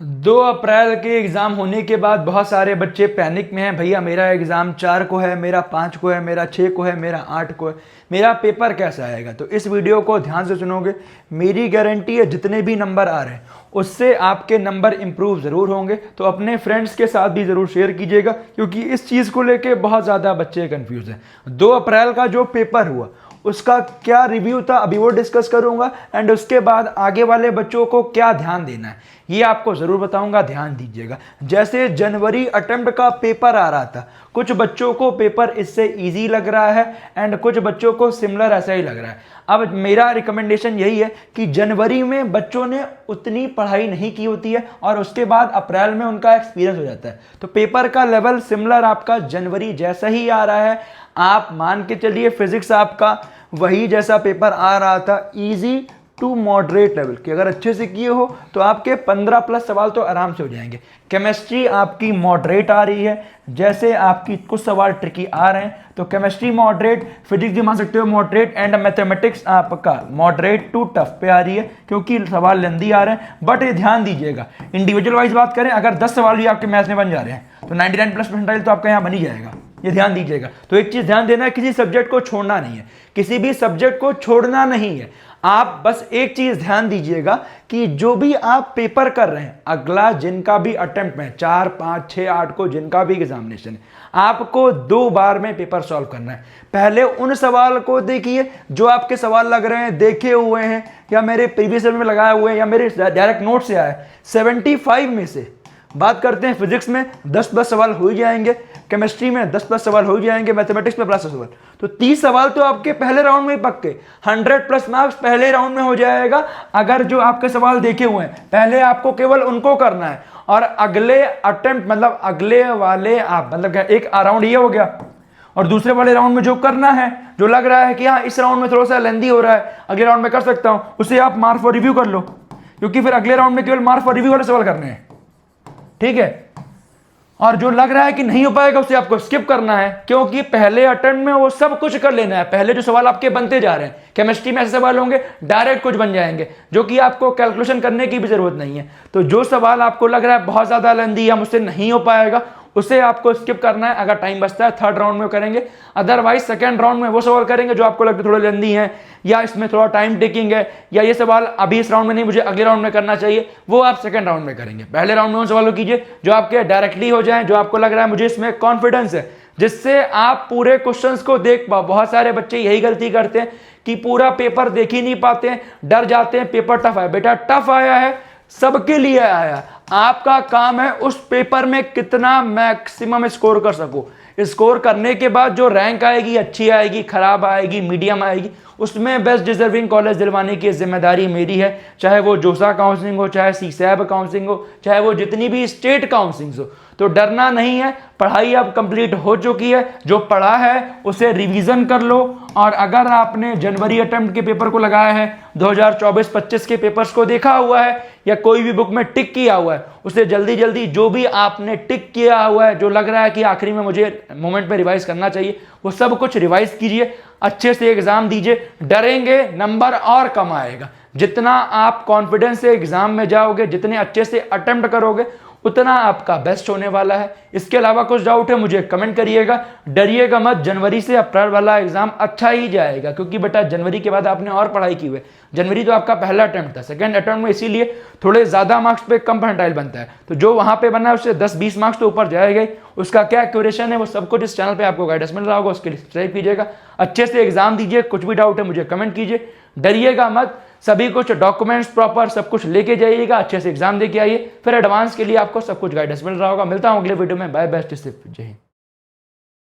2 अप्रैल के एग्ज़ाम होने के बाद बहुत सारे बच्चे पैनिक में हैं। भैया मेरा एग्ज़ाम 4 को है, मेरा 5 को है, मेरा 6 को है, मेरा 8 को है, मेरा पेपर कैसा आएगा। तो इस वीडियो को ध्यान से सुनोगे, मेरी गारंटी है जितने भी नंबर आ रहे हैं उससे आपके नंबर इंप्रूव ज़रूर होंगे। तो अपने फ्रेंड्स के साथ भी ज़रूर शेयर कीजिएगा, क्योंकि इस चीज़ को लेके बहुत ज़्यादा बच्चे कंफ्यूज हैं। 2 अप्रैल का जो पेपर हुआ उसका क्या रिव्यू था अभी वो डिस्कस करूंगा, एंड उसके बाद आगे वाले बच्चों को क्या ध्यान देना है ये आपको ज़रूर बताऊंगा, ध्यान दीजिएगा। जैसे जनवरी अटेम्प्ट का पेपर आ रहा था, कुछ बच्चों को पेपर इससे इजी लग रहा है एंड कुछ बच्चों को सिमिलर ऐसा ही लग रहा है। अब मेरा रिकमेंडेशन यही है कि जनवरी में बच्चों ने उतनी पढ़ाई नहीं की होती है और उसके बाद अप्रैल में उनका एक्सपीरियंस हो जाता है, तो पेपर का लेवल सिमिलर आपका जनवरी जैसा ही आ रहा है। आप मान के चलिए फिजिक्स आपका वही जैसा पेपर आ रहा था, इजी टू मॉडरेट लेवल कि अगर अच्छे से किए हो तो आपके 15 प्लस सवाल तो आराम से हो जाएंगे। केमिस्ट्री आपकी मॉडरेट आ रही है, जैसे आपकी कुछ सवाल ट्रिकी आ रहे हैं तो केमिस्ट्री मॉडरेट, फिजिक्स भी मान सकते हो मॉडरेट, एंड मैथमेटिक्स आपका मॉडरेट टू टफ पे आ रही है क्योंकि सवाल लेंदी आ रहे हैं। बट ये ध्यान दीजिएगा, इंडिविजुअल वाइज बात करें, अगर 10 सवाल भी आपके मैथ्स में बन जा रहे हैं तो 99 प्लस परसेंटाइल तो आपका यहाँ बन ही जाएगा, ये ध्यान दीजिएगा। तो एक चीज ध्यान देना है, किसी सब्जेक्ट को छोड़ना नहीं है, किसी भी सब्जेक्ट को छोड़ना नहीं है। आप बस एक चीज ध्यान दीजिएगा कि जो भी आप पेपर कर रहे हैं, अगला जिनका भी अटेम्प्ट में 4, 5, 6, 8 को जिनका भी एग्जामिनेशन है, आपको 2 बार में पेपर सॉल्व करना है। पहले उन सवाल को देखिए जो आपके सवाल लग रहे हैं, देखे हुए हैं या मेरे प्रीवियस ईयर में लगाए हुए हैं या मेरे डायरेक्ट नोट से आए। 75 में से बात करते हैं, फिजिक्स में 10 प्लस सवाल हो ही जाएंगे, केमिस्ट्री में 10 प्लस सवाल हो जाएंगे, मैथमेटिक्स में प्लस सवाल, तो 30 सवाल तो आपके पहले राउंड में ही पक्के। 100 प्लस मार्क्स पहले राउंड में हो जाएगा अगर जो आपके सवाल देखे हुए हैं पहले आपको केवल उनको करना है, और अगले अटेम्प्ट मतलब अगले वाले आप मतलब एक राउंड ये हो गया और दूसरे वाले राउंड में जो करना है, जो लग रहा है कि हाँ इस राउंड में थोड़ा सा लेंदी हो रहा है, अगले राउंड में कर सकता हूं, उसे आप मार्क फॉर रिव्यू कर लो, क्योंकि फिर अगले राउंड में केवल मार्क फॉर रिव्यू वाले सवाल करने हैं, ठीक है। और जो लग रहा है कि नहीं हो पाएगा उसे आपको स्किप करना है, क्योंकि पहले अटेम्प्ट में वो सब कुछ कर लेना है। पहले जो सवाल आपके बनते जा रहे हैं, केमिस्ट्री में ऐसे सवाल होंगे डायरेक्ट कुछ बन जाएंगे जो कि आपको कैलकुलेशन करने की भी जरूरत नहीं है। तो जो सवाल आपको लग रहा है बहुत ज्यादा लेंदी या मुझसे नहीं हो पाएगा उसे आपको स्किप करना है। अगर टाइम बचता है 3rd राउंड में करेंगे, अदरवाइज 2nd राउंड में वो सवाल करेंगे जो आपको लगता है थोड़े लेंदी हैं या इसमें थोड़ा टाइम टेकिंग है या ये सवाल अभी इस राउंड में नहीं मुझे अगले राउंड में करना चाहिए, वो आप 2nd राउंड में करेंगे। पहले राउंड में उन सवालों कीजिए जो आपके डायरेक्टली हो जाए, जो आपको लग रहा है मुझे इसमें कॉन्फिडेंस है, जिससे आप पूरे क्वेश्चंस को देख पाओ। बहुत सारे बच्चे यही गलती करते हैं कि पूरा पेपर देख ही नहीं पाते हैं, डर जाते हैं पेपर टफ है। बेटा टफ आया है, सबके लिए आया, आपका काम है उस पेपर में कितना मैक्सिमम स्कोर कर सको। स्कोर करने के बाद जो रैंक आएगी, अच्छी आएगी, खराब आएगी, मीडियम आएगी, उसमें बेस्ट डिजर्विंग कॉलेज दिलवाने की जिम्मेदारी मेरी है। चाहे वो जोसा काउंसलिंग हो, चाहे सीसैब काउंसलिंग हो, चाहे वो जितनी भी स्टेट काउंसलिंग हो, तो डरना नहीं है। पढ़ाई अब कंप्लीट हो चुकी है, जो पढ़ा है उसे रिवीजन कर लो। और अगर आपने जनवरी अटेम्प्ट के पेपर को लगाया है, 2024-25 के पेपर्स को देखा हुआ है या कोई भी बुक में टिक किया हुआ है, उसे जल्दी जल्दी जो भी आपने टिक किया हुआ है, जो लग रहा है कि आखिरी में मुझे मोमेंट में रिवाइज करना चाहिए, वो सब कुछ रिवाइज कीजिए, अच्छे से एग्जाम दीजिए। डरेंगे नंबर और कम आएगा। जितना आप कॉन्फिडेंस से एग्जाम में जाओगे, जितने अच्छे से अटेम्प्ट करोगे, उतना आपका बेस्ट होने वाला है। इसके अलावा कुछ डाउट है मुझे कमेंट करिएगा। डरिएगा मत, जनवरी से अप्रैल वाला एग्जाम अच्छा ही जाएगा, क्योंकि बेटा जनवरी के बाद आपने और पढ़ाई की हुई। जनवरी तो आपका पहला अटेम्प्ट था, 2nd अटेम्प्ट में इसीलिए थोड़े ज्यादा मार्क्स पे कम परसेंटाइल बनता है, तो जो वहां पे बना है उससे 10-20 मार्क्स तो ऊपर जाएगा। उसका क्या एक्यूरेशन है वो सब कुछ इस चैनल पे आपको गाइडेंस मिल रहा होगा, उसके लिए सब्सक्राइब कीजिएगा। अच्छे से एग्जाम दीजिए, कुछ भी डाउट है मुझे कमेंट कीजिए। डरिएगा मत, सभी कुछ डॉक्यूमेंट्स प्रॉपर सब कुछ लेके जाइएगा, अच्छे से एग्जाम देके आइए, फिर एडवांस के लिए आपको सब कुछ गाइडेंस मिल रहा होगा। मिलता हूं अगले वीडियो में, बाय, बेस्ट, जय हिंद।